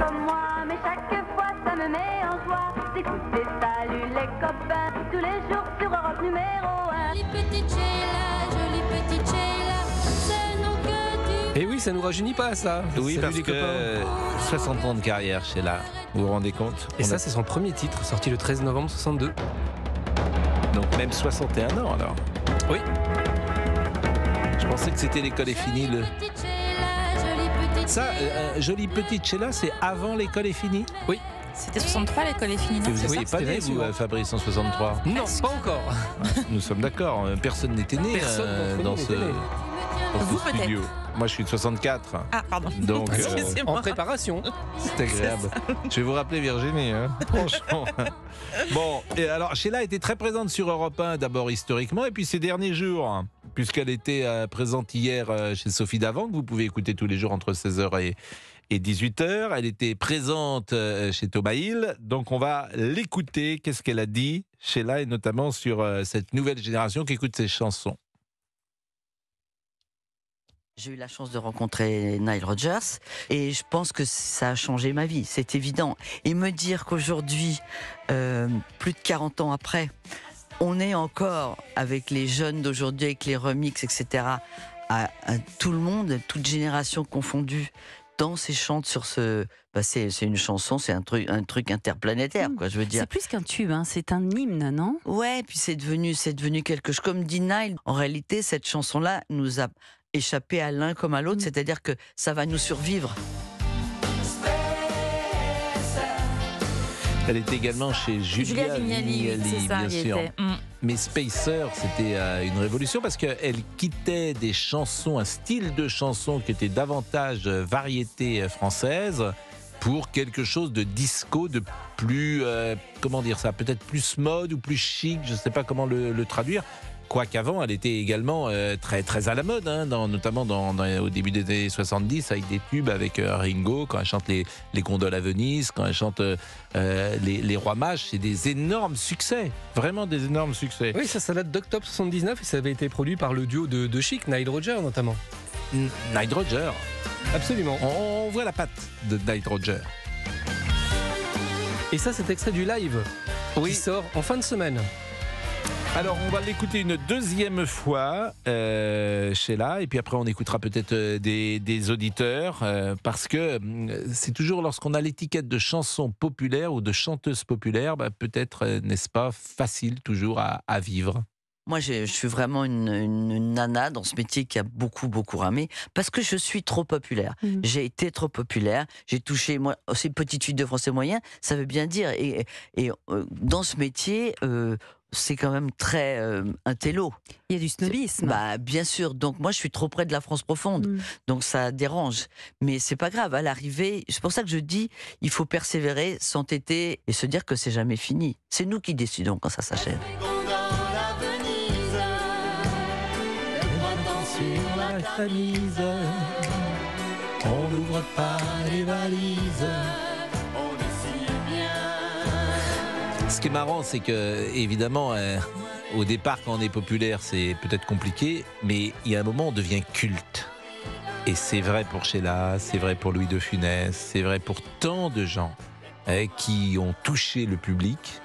comme moi, mais chaque fois ça me met en joie d'écouter Salut les copains tous les jours sur Europe numéro 1. Jolie petite Sheila, c'est nous que tu... Et oui, ça nous rajeunit pas, ça. Oui, Salut parce les que copains. 60 ans de carrière chez là, vous vous rendez compte? Et ça, c'est son premier titre, sorti le 13 novembre 62. Donc même 61 ans alors. Oui. Je pensais que c'était l'école est finie. Petite Sheila, jolie petite Ça, Sheila. jolie petite Sheila, c'est avant l'école est finie? Oui. C'était 63, l'école est finie, non? Vous Oui, n'étiez pas c'était né, vous, souvent. Fabrice, en 63? Non, pas encore. Nous sommes d'accord, personne n'était né Personne d'entre nous dans n'était ce, né. dans ce Vous, peut-être. studio. Moi, je suis de 64, Ah, pardon. donc Excusez-moi. En préparation. c'est agréable. Je vais vous rappeler Virginie, hein, franchement. Bon, et alors Sheila était très présente sur Europe 1, d'abord historiquement, et puis ces derniers jours, hein, puisqu'elle était présente hier chez Sophie Davant, que vous pouvez écouter tous les jours entre 16h et 18h. Elle était présente chez Thomas Hill, donc on va l'écouter. Qu'est-ce qu'elle a dit, Sheila, et notamment sur cette nouvelle génération qui écoute ses chansons. J'ai eu la chance de rencontrer Nile Rodgers et je pense que ça a changé ma vie, c'est évident. Et me dire qu'aujourd'hui, plus de 40 ans après, on est encore avec les jeunes d'aujourd'hui, avec les remixes, etc., à tout le monde, toute génération confondue, danse et chante sur ce... Bah c'est une chanson, c'est un truc interplanétaire, quoi, je veux dire. C'est plus qu'un tube, hein, c'est un hymne, non? Ouais, puis c'est devenu quelque chose. Comme dit Nile, en réalité, cette chanson-là nous a échappé à l'un comme à l'autre, c'est-à-dire que ça va nous survivre. Elle était également chez Julia Vignali, c'est ça, bien il sûr. était. Mais Spacer, c'était une révolution parce qu'elle quittait des chansons, un style de chanson qui était davantage variété française pour quelque chose de disco, de plus, comment dire ça, peut-être plus mode ou plus chic, je ne sais pas comment le traduire. Quoiqu'avant, elle était également très, très à la mode, hein, notamment au début des années 70, avec des tubes avec Ringo, quand elle chante les gondoles à Venise, quand elle chante les Rois Mages, c'est des énormes succès, vraiment des énormes succès. Oui, ça date d'octobre 79 et ça avait été produit par le duo de Chic, Nile Rodgers notamment. Nile Rodgers, Absolument. on voit la patte de Nile Rodgers. Et ça, c'est extrait du live qui sort en fin de semaine. Alors, on va l'écouter une deuxième fois, Sheila, et puis après on écoutera peut-être des auditeurs, parce que c'est toujours lorsqu'on a l'étiquette de chanson populaire ou de chanteuse populaire, peut-être, n'est-ce pas, facile toujours à vivre. Moi, je suis vraiment une nana dans ce métier qui a beaucoup, beaucoup ramé, parce que je suis trop populaire. J'ai été trop populaire, j'ai touché, moi, aussi petite fille de français moyen, ça veut bien dire. Et dans ce métier... c'est quand même très intello. Il y a du snobisme. Bah, bien sûr. Donc, moi, je suis trop près de la France profonde. Donc, ça dérange. Mais c'est pas grave. À l'arrivée, c'est pour ça que je dis, il faut persévérer, s'entêter et se dire que c'est jamais fini. C'est nous qui décidons quand ça s'achève. Sur la chemise, on n'ouvre pas les valises. Ce qui est marrant, c'est que, évidemment, au départ, quand on est populaire, c'est peut-être compliqué, mais il y a un moment, on devient culte. Et c'est vrai pour Sheila, c'est vrai pour Louis de Funès, c'est vrai pour tant de gens qui ont touché le public,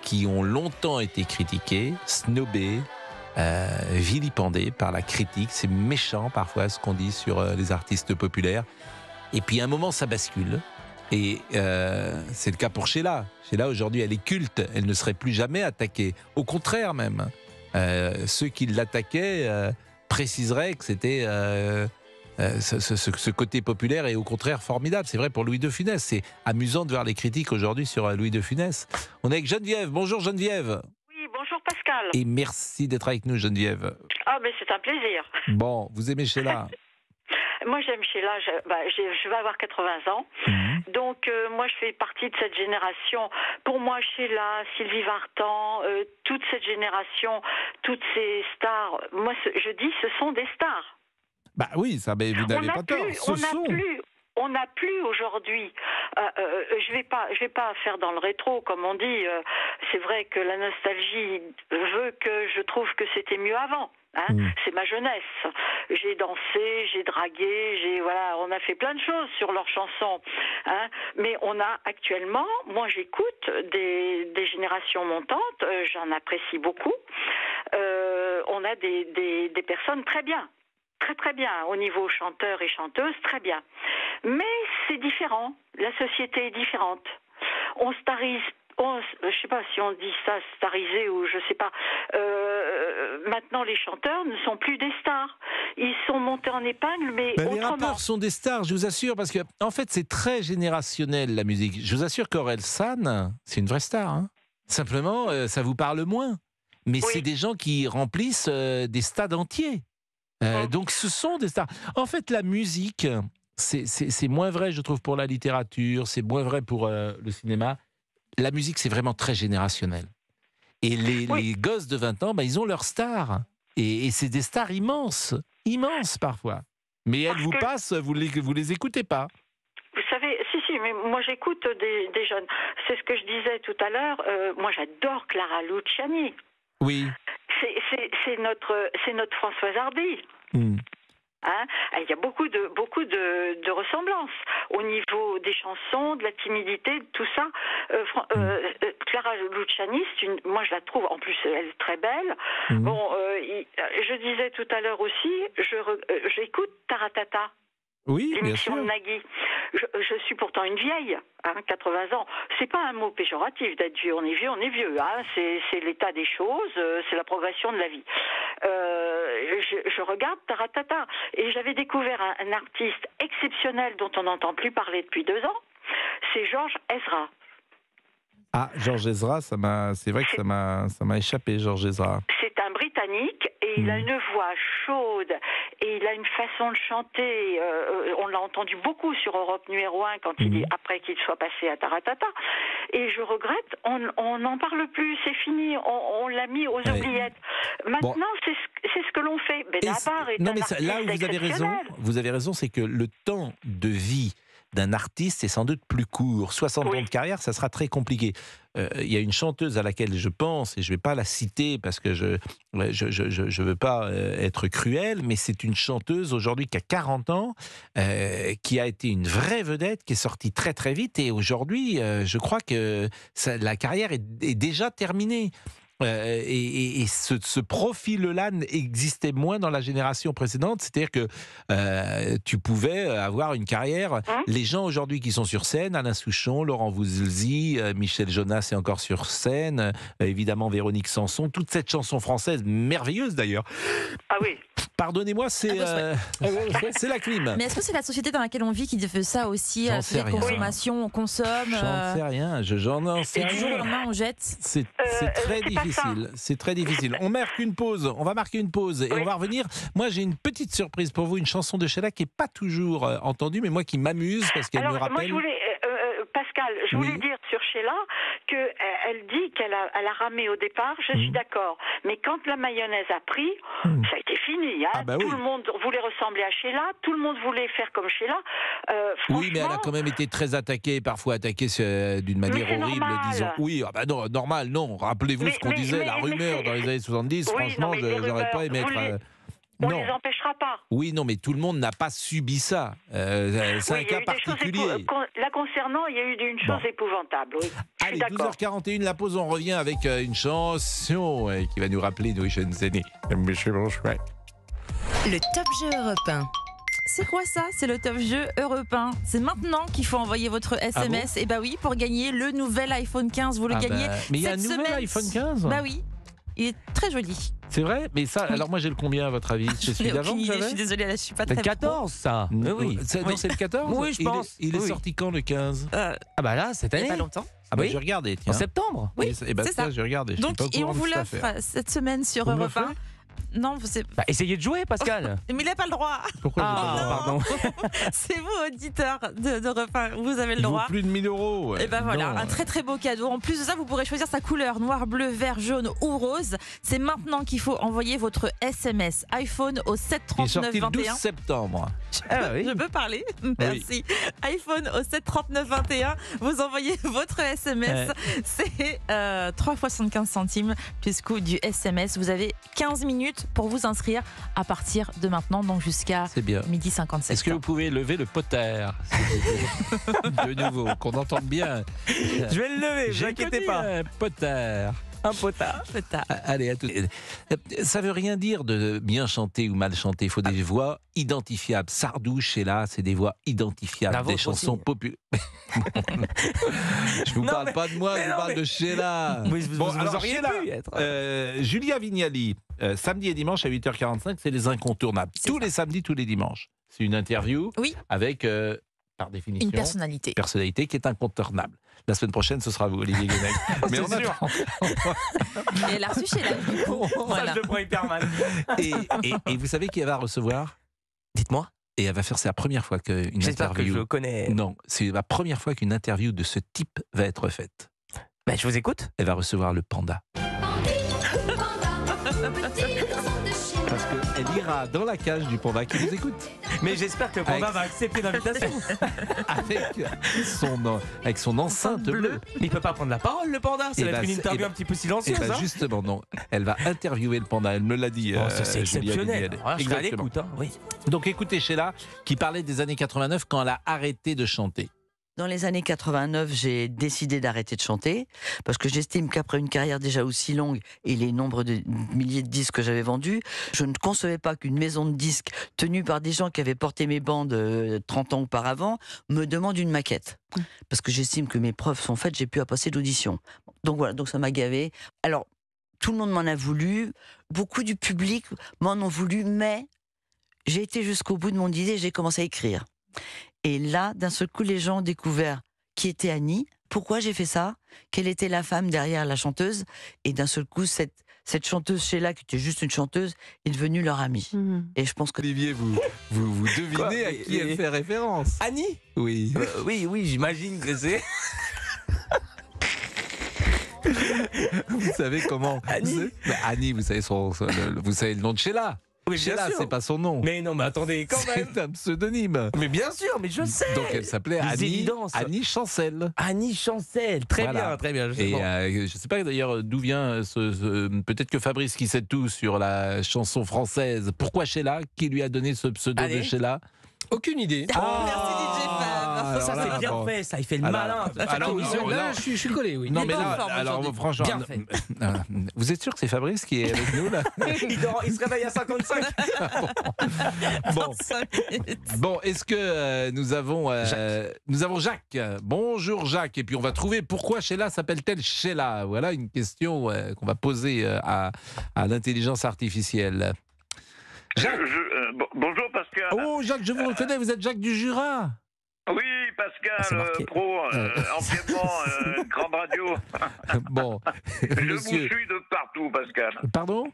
qui ont longtemps été critiqués, snobés, vilipendés par la critique. C'est méchant parfois ce qu'on dit sur les artistes populaires. Et puis à un moment, ça bascule. Et c'est le cas pour Sheila. Sheila, aujourd'hui, elle est culte. Elle ne serait plus jamais attaquée. Au contraire même. Ceux qui l'attaquaient préciseraient que c'était ce côté populaire est au contraire formidable. C'est vrai pour Louis de Funès. C'est amusant de voir les critiques aujourd'hui sur Louis de Funès. On est avec Geneviève. Bonjour Geneviève. Oui, bonjour Pascal. Et merci d'être avec nous Geneviève. Ah, mais c'est un plaisir. Bon, vous aimez Sheila? Moi, j'aime Sheila. Je vais avoir 80 ans. Donc, moi, je fais partie de cette génération. Pour moi, Sheila, Sylvie Vartan, toute cette génération, toutes ces stars, moi, je dis, ce sont des stars. Bah oui, ça, vous n'avez pas tort. On n'a plus aujourd'hui. Je vais pas faire dans le rétro, comme on dit. C'est vrai que la nostalgie veut que je trouve que c'était mieux avant. Hein, c'est ma jeunesse. J'ai dansé, j'ai dragué, voilà, on a fait plein de choses sur leurs chansons. Hein, mais on a actuellement, moi j'écoute des générations montantes, j'en apprécie beaucoup. On a des personnes très bien. Très très bien, au niveau chanteurs et chanteuses, très bien. Mais c'est différent, la société est différente. On starise, je sais pas si on dit ça, stariser ou je sais pas. Maintenant, les chanteurs ne sont plus des stars. Ils sont montés en épingle, mais Les autrement. rappeurs sont des stars, je vous assure, parce que en fait, c'est très générationnel la musique. Je vous assure qu'Orelsan, c'est une vraie star. Hein. Simplement, ça vous parle moins. Mais c'est des gens qui remplissent des stades entiers. Donc ce sont des stars. En fait, la musique, c'est moins vrai, je trouve, pour la littérature, c'est moins vrai pour le cinéma. La musique, c'est vraiment très générationnel. Et les gosses de 20 ans, ils ont leurs stars. Et c'est des stars immenses parfois. Mais elles vous passent, vous les écoutez pas. Vous savez, si, mais moi j'écoute des jeunes. C'est ce que je disais tout à l'heure. Moi j'adore Clara Luciani. Oui. C'est notre Françoise Hardy. Hein, il y a beaucoup de ressemblances au niveau des chansons, de la timidité, de tout ça. Clara Luciani, moi je la trouve, en plus elle est très belle. Bon, je disais tout à l'heure aussi, j'écoute Taratata. Oui, l'émission de Nagui. Je suis pourtant une vieille, 80 ans. C'est pas un mot péjoratif d'être vieux. On est vieux. Hein. C'est l'état des choses, c'est la progression de la vie. Je regarde Taratata et j'avais découvert un artiste exceptionnel dont on n'entend plus parler depuis 2 ans. C'est Georges Ezra. Ah, Georges Ezra, c'est vrai que ça m'a échappé, Georges Ezra. C'est un Britannique et il a une voix chaude et il a une façon de chanter. On l'a entendu beaucoup sur Europe numéro 1 après qu'il soit passé à Taratata. Et je regrette, on n'en parle plus, c'est fini, on l'a mis aux oubliettes. Maintenant, c'est ce que l'on fait. Benabar est un artiste là où vous avez raison, c'est que le temps de vie d'un artiste est sans doute plus court. 60 ans de carrière, ça sera très compliqué. Il y a une chanteuse à laquelle je pense, et je ne vais pas la citer parce que je veux pas être cruel, mais c'est une chanteuse aujourd'hui qui a 40 ans, qui a été une vraie vedette, qui est sortie très très vite, et aujourd'hui, je crois que la carrière est déjà terminée. Et ce profil-là existait moins dans la génération précédente, c'est-à-dire que tu pouvais avoir une carrière. Les gens aujourd'hui qui sont sur scène, Alain Souchon, Laurent Voulzy, Michel Jonas est encore sur scène, évidemment Véronique Sanson, toute cette chanson française merveilleuse d'ailleurs. Ah oui. Pardonnez-moi, c'est la clim. Mais est-ce que c'est la société dans laquelle on vit qui fait ça aussi? J'en sais rien. Consommation, on consomme. J'en sais rien. J'en sais rien. Et du jour au lendemain, on jette. C'est très difficile. C'est très difficile. On marque une pause. On va marquer une pause et on va revenir. Moi, j'ai une petite surprise pour vous, une chanson de Sheila qui n'est pas toujours entendue, mais moi qui m'amuse parce qu'elle me rappelle. Pascal, je voulais dire sur Sheila qu'elle dit qu'elle a ramé au départ, je suis d'accord. Mais quand la mayonnaise a pris, ça a été fini. Hein. Tout le monde voulait ressembler à Sheila, tout le monde voulait faire comme Sheila. Oui, mais elle a quand même été très attaquée, parfois attaquée d'une manière horrible, disons. Oui, non, normal, non. Rappelez-vous ce qu'on disait, la rumeur dans les années 70, franchement, j'aurais pas aimé être... On ne les empêchera pas. Oui, non, mais tout le monde n'a pas subi ça. C'est un cas particulier. La concernant, il y a eu une chose épouvantable. Oui. Allez, 12h41, la pause, on revient avec une chanson qui va nous rappeler nos jeunes aînés. Monsieur Bonchouet. Le Top Jeu Europe 1. C'est quoi ça? C'est le Top Jeu Europe 1. C'est maintenant qu'il faut envoyer votre SMS. Ah bon? Et bah oui, pour gagner le nouvel iPhone 15. Vous le gagnez. Mais il y a un nouvel iPhone 15? Bah oui. Il est très joli. C'est vrai? Mais ça, alors moi j'ai le combien à votre avis? C'est celui d'avant que j'avais? Je suis désolée, je suis pas très Le 14, ça. Oui. C'est le 14? Oui, je pense. Il est sorti quand le 15? Ah bah là, cette année. Il n'y a pas longtemps. Ah bah j'ai regardé, tiens. En septembre? Oui, c'est ça. J'ai regardé. Donc, et on vous l'offre cette semaine sur Europe 1. Non, c'est... Bah, essayez de jouer, Pascal. Mais il n'a pas le droit. Pourquoi pardon. C'est vous, auditeur d'Europe 1, vous avez le droit. Il vaut plus de 1 000 €. Et ben voilà, un très très beau cadeau. En plus de ça, vous pourrez choisir sa couleur, noir, bleu, vert, jaune ou rose. C'est maintenant qu'il faut envoyer votre SMS iPhone au 73921. Il est sorti le 12 septembre. Je peux parler. Merci. iPhone au 73921. Vous envoyez votre SMS. C'est 3 fois 75 centimes plus coût du SMS. Vous avez 15 minutes minutes pour vous inscrire à partir de maintenant, donc jusqu'à C'est bien. 12h57. Est-ce que vous pouvez lever le poter s'il vous plaît de nouveau, qu'on entende bien. Je vais le lever, vous J'ai inquiétez connu pas. un poter. Un potard. Allez, à tout. Ça veut rien dire de bien chanter ou mal chanter. Il faut des voix identifiables. Sardou, Sheila, c'est des voix identifiables, La des vôtre chansons aussi. populaires. Je vous Non, parle mais- pas de moi, je mais vous non, parle mais- de Sheila. Vous auriez Sheila, pu être. Julia Vignali, samedi et dimanche à 8h45, c'est les incontournables. C'est Tous ça. les samedis, tous les dimanches. C'est une interview Oui. avec, par définition, Une personnalité. personnalité qui est incontournable. La semaine prochaine, ce sera vous, Olivier Guénec. Mais en C'est sûr. attendant- Et elle a reçu chez la. Voilà. Ça, je le prends hyper mal. et vous savez qui elle va recevoir? Dites-moi. Et elle va faire, c'est la première fois qu'une J'espère que je interview. connais. Non, c'est la première fois qu'une interview de ce type va être faite. Ben, je vous écoute. Elle va recevoir le panda. Parce qu'elle ira dans la cage du panda qui nous écoute. Mais j'espère que le panda Avec- va accepter l'invitation. Avec son enceinte bleue. Mais il peut pas prendre la parole, le panda. Ça Eh va ben, être une c'est- interview eh ben- un petit peu Et silencieuse. ben hein. justement, non. Elle va interviewer le panda. Elle me l'a dit. Oh, ça, c'est Julia exceptionnel. Vignali. Alors là, je serai à Exactement. l'écoute. Hein. Oui. Donc écoutez Sheila, qui parlait des années 89 quand elle a arrêté de chanter. Dans les années 89, j'ai décidé d'arrêter de chanter parce que j'estime qu'après une carrière déjà aussi longue et les nombres de milliers de disques que j'avais vendus, je ne concevais pas qu'une maison de disques tenue par des gens qui avaient porté mes bandes 30 ans auparavant me demande une maquette. Parce que j'estime que mes preuves sont faites, j'ai pu à passer d'audition. Donc voilà, donc ça m'a gavé. Alors, tout le monde m'en a voulu, beaucoup du public m'en ont voulu, mais j'ai été jusqu'au bout de mon idée, j'ai commencé à écrire. Et là, d'un seul coup, les gens ont découvert qui était Annie, pourquoi j'ai fait ça, quelle était la femme derrière la chanteuse. Et d'un seul coup, cette chanteuse Sheila, qui était juste une chanteuse, est devenue leur amie. Et je pense que... Olivier, vous devinez Quoi à qui elle fait référence? Annie Oui. Oui, j'imagine que c'est. Vous savez comment? Annie. Annie, vous savez, vous savez le nom de Sheila. Oui, bien Sheila, sûr. c'est pas son nom. Mais non, mais attendez, quand même. C'est un pseudonyme. Mais bien sûr, mais je sais. Donc elle s'appelait Les Annie, évidences. Annie Chancel. Annie Chancel. Très Voilà. bien, très bien. Et justement. je sais pas d'ailleurs d'où vient peut-être que Fabrice qui sait tout sur la chanson française. Pourquoi Sheila? Qui lui a donné ce pseudo Allez. de Sheila? Aucune idée. Merci DJ Fab. alors ça, là, c'est bien bon. fait, ça. Il fait le Alors, malin. alors, Chaque oui, émission. Là, je suis collé, oui. Non Il mais est pas en là, forme alors aujourd'hui. franchement, Bien fait. Vous êtes sûr que c'est Fabrice qui est avec nous là? Il se réveille à 55. Bon, bon, est-ce que nous avons Jacques. Bonjour Jacques. Et puis on va trouver pourquoi Sheila s'appelle-t-elle Sheila. Voilà une question qu'on va poser à l'intelligence artificielle. Jacques. Bonjour Pascal. Oh Jacques, je vous reconnais, vous êtes Jacques du Jura. Oui Ah, c'est Pascal, marqué. pro, anciennement grande radio. Bon, Je vous monsieur. suis de partout Pascal. Pardon?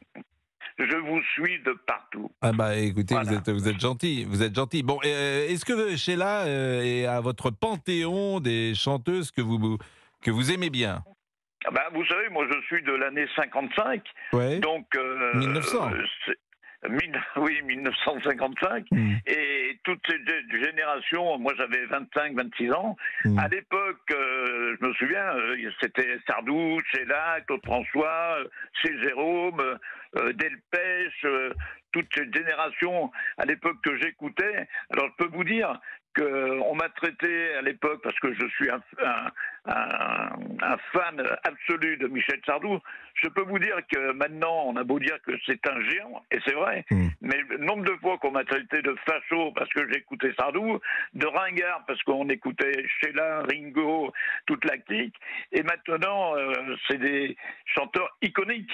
Je vous suis de partout. Ah bah écoutez, Voilà. vous êtes gentil, vous êtes gentil. Bon, est-ce que Sheila est à votre panthéon des chanteuses que vous aimez bien? Ah ben, vous savez, moi je suis de l'année 55. Ouais. Donc 1900. Oui, 1955. Et toute cette génération, moi j'avais 25-26 ans. À l'époque, je me souviens, c'était Sardou, Sheila, Claude François, C. Jérôme, Delpech, toute cette génération à l'époque que j'écoutais. Alors je peux vous dire qu'on m'a traité à l'époque, parce que je suis un fan absolu de Michel Sardou, je peux vous dire que maintenant, on a beau dire que c'est un géant, et c'est vrai, mais le nombre de fois qu'on m'a traité de facho parce que j'écoutais Sardou, de ringard parce qu'on écoutait Sheila, Ringo, toute la clique, et maintenant, c'est des chanteurs iconiques.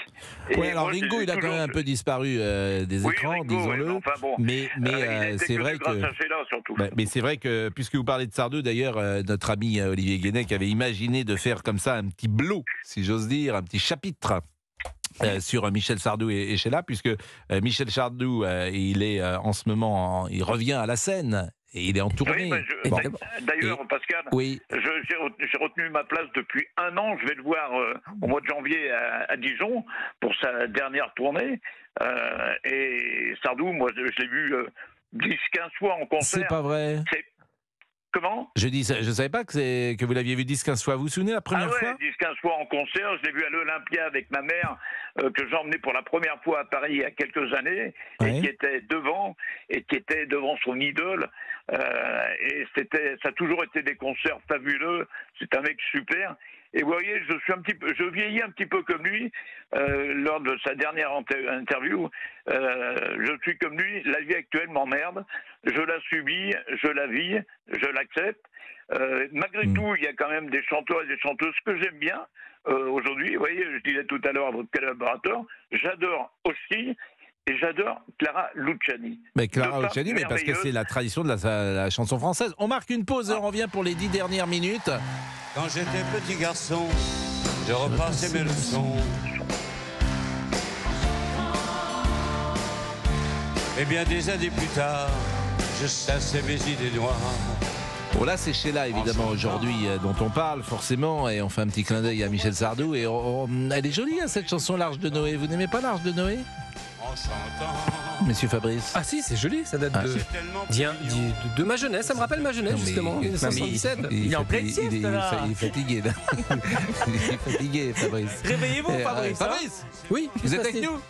Oui, Et alors moi, Ringo, j'ai il a quand toujours- même un peu disparu des Oui, écrans, Ringo, disons-le. ouais, enfin bon. Mais il a été c'est connu vrai grâce que. à Sheila, surtout. Mais c'est vrai que, puisque vous parlez de Sardou, d'ailleurs, notre ami Olivier Guénec avait imaginé de faire comme ça un petit blot, si j'ose dire, un petit chapitre. Sur Michel Sardou et Sheila, puisque Michel Sardou, il est en ce moment, il revient à la scène et il est en tournée. Oui, ben, Bon. d'ailleurs, Pascal, Oui. j'ai retenu ma place depuis un an. Je vais le voir au mois de janvier à Dijon pour sa dernière tournée. Et Sardou, moi, je l'ai vu 10-15 fois en concert. C'est pas vrai. Comment? Je dis, je savais pas que vous l'aviez vu 10-15 fois. Vous vous souvenez la première fois? 10-15 fois en concert. Je l'ai vu à l'Olympia avec ma mère, que j'ai emmené pour la première fois à Paris il y a quelques années, et qui était devant son idole. Et ça a toujours été des concerts fabuleux. C'est un mec super. Et vous voyez, je vieillis un petit peu comme lui. Lors de sa dernière interview, je suis comme lui. La vie actuelle m'emmerde. Je la subis, je la vis, je l'accepte. Malgré tout, il y a quand même des chanteurs et des chanteuses que j'aime bien aujourd'hui. Vous voyez, je disais tout à l'heure à votre collaborateur, j'adore aussi. Et j'adore Clara Luciani. Mais Clara Luciani, mais parce que c'est la tradition de la chanson française. On marque une pause et on revient pour les 10 dernières minutes. Quand j'étais petit garçon, je repassais mes leçons. Et bien des années plus tard, je chassais mes idées noires. Bon là c'est Sheila évidemment aujourd'hui dont on parle forcément et on fait un petit clin d'œil à Michel Sardou et elle est jolie hein, cette chanson L'Arche de Noé. Vous n'aimez pas L'Arche de Noé? Monsieur Fabrice. Ah si, c'est joli, ça date de ma jeunesse, ça me rappelle ma jeunesse justement, 1977. Il est en pleine sieste là. Il est fatigué là. Il est fatigué Fabrice. Réveillez-vous Fabrice. Fabrice. Oui, vous êtes avec nous?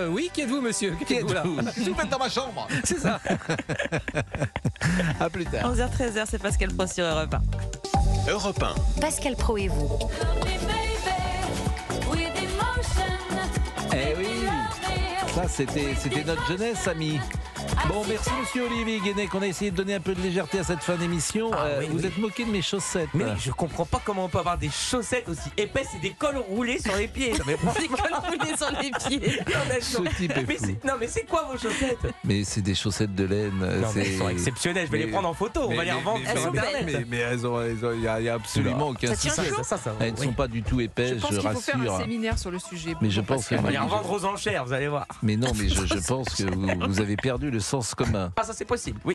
Oui, qui êtes-vous monsieur? Qui êtes-vous? Je vous mets dans ma chambre. C'est ça. À plus tard. 11h-13h, c'est Pascal Pro sur Europe 1. Europe 1. Pascal Pro et vous. Eh oui. Ça, c'était notre jeunesse, ami. Bon, merci Monsieur Olivier Guénec. On a essayé de donner un peu de légèreté à cette fin d'émission. Vous êtes moqué de mes chaussettes. Mais je comprends pas comment on peut avoir des chaussettes aussi épaisses et des cols roulés sur les pieds. Des cols roulés sur les pieds. Ce type est fou. Non mais c'est quoi vos chaussettes? Mais c'est des chaussettes de laine. Non, mais elles sont exceptionnelles. Je vais les prendre en photo. On va les revendre sur Internet. Mais il n'y a absolument aucun souci. Elles ne sont pas du tout épaisses, je rassure. Je pense qu'il faut faire un séminaire sur le sujet. Mais je pense on va les revendre aux enchères, vous allez voir. Mais non, mais je pense que vous avez perdu le sens commun. Ah ça c'est possible, oui.